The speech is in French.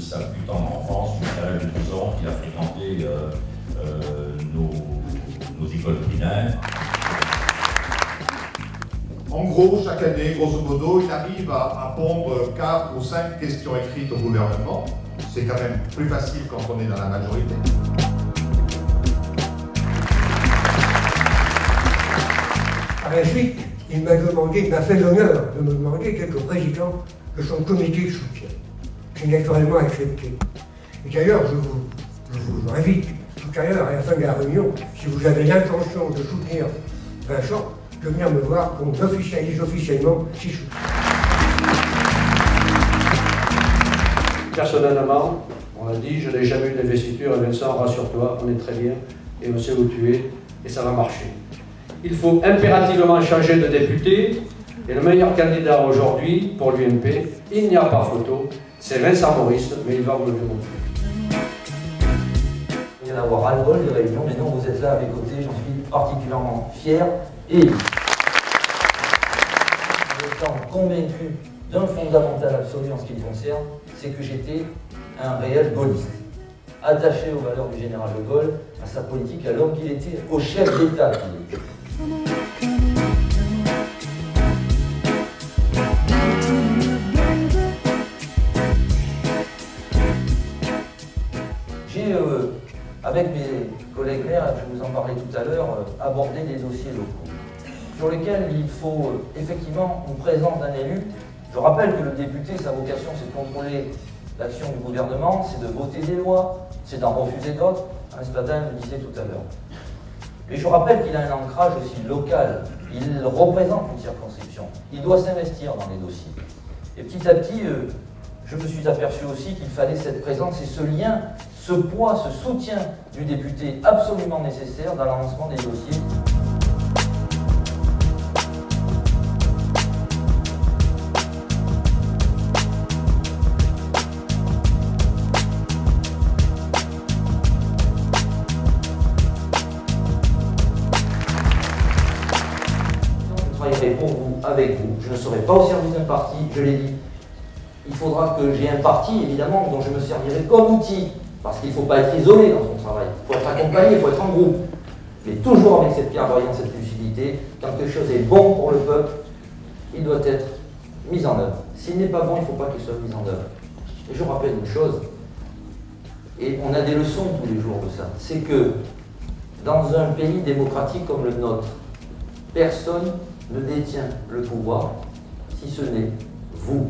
sa plus tendre enfance, jusqu'à l'âge de 12 ans, qu'il a fréquenté nos écoles primaires. En gros, chaque année, grosso modo, il arrive à pondre 4 ou 5 questions écrites au gouvernement. C'est quand même plus facile quand on est dans la majorité. Par la suite, il m'a fait l'honneur de me demander quelques présidents de son comité de soutien. J'ai naturellement accepté. Et d'ailleurs, je vous invite tout à l'heure, à la fin de la réunion, si vous avez l'intention de soutenir Vincent, de venir me voir pour m'officialise officiellement si je... Personnellement, on a dit, je n'ai jamais eu d'investiture, et Vincent, rassure-toi, on est très bien, et on sait où tu es, et ça va marcher. Il faut impérativement changer de député, et le meilleur candidat aujourd'hui pour l'UMP, il n'y a pas photo, c'est Vincent Maurice, mais il va vous le démontrer. Il y en a avoir ras-le-bol de réunions, mais non, vous êtes là à mes côtés, j'en suis particulièrement fier et étant convaincu d'un fondamental absolu en ce qui me concerne, c'est que j'étais un réel gaulliste, attaché aux valeurs du général de Gaulle, à sa politique, à l'homme qu'il était, au chef d'État qu'il était. J'ai, avec mes collègues maires, je vous en parlais tout à l'heure, abordé des dossiers locaux, sur lesquels il faut effectivement une présence d'un élu. Je rappelle que le député, sa vocation, c'est de contrôler l'action du gouvernement, c'est de voter des lois, c'est d'en refuser d'autres. Ce matin, je le disais tout à l'heure. Et je rappelle qu'il a un ancrage aussi local. Il représente une circonscription. Il doit s'investir dans les dossiers. Et petit à petit, je me suis aperçu aussi qu'il fallait cette présence et ce lien, ce poids, ce soutien du député absolument nécessaire dans l'avancement des dossiers. Je travaillerai pour vous, avec vous. Je ne serai pas au service d'un parti, je l'ai dit. Il faudra que j'ai un parti, évidemment, dont je me servirai comme outil. Parce qu'il ne faut pas être isolé dans son travail. Il faut être accompagné, il faut être en groupe. Mais toujours avec cette clairvoyance, cette lucidité. Quand quelque chose est bon pour le peuple, il doit être mis en œuvre. S'il n'est pas bon, il ne faut pas qu'il soit mis en œuvre. Et je rappelle une chose, et on a des leçons tous les jours de ça, c'est que dans un pays démocratique comme le nôtre, personne ne détient le pouvoir si ce n'est vous.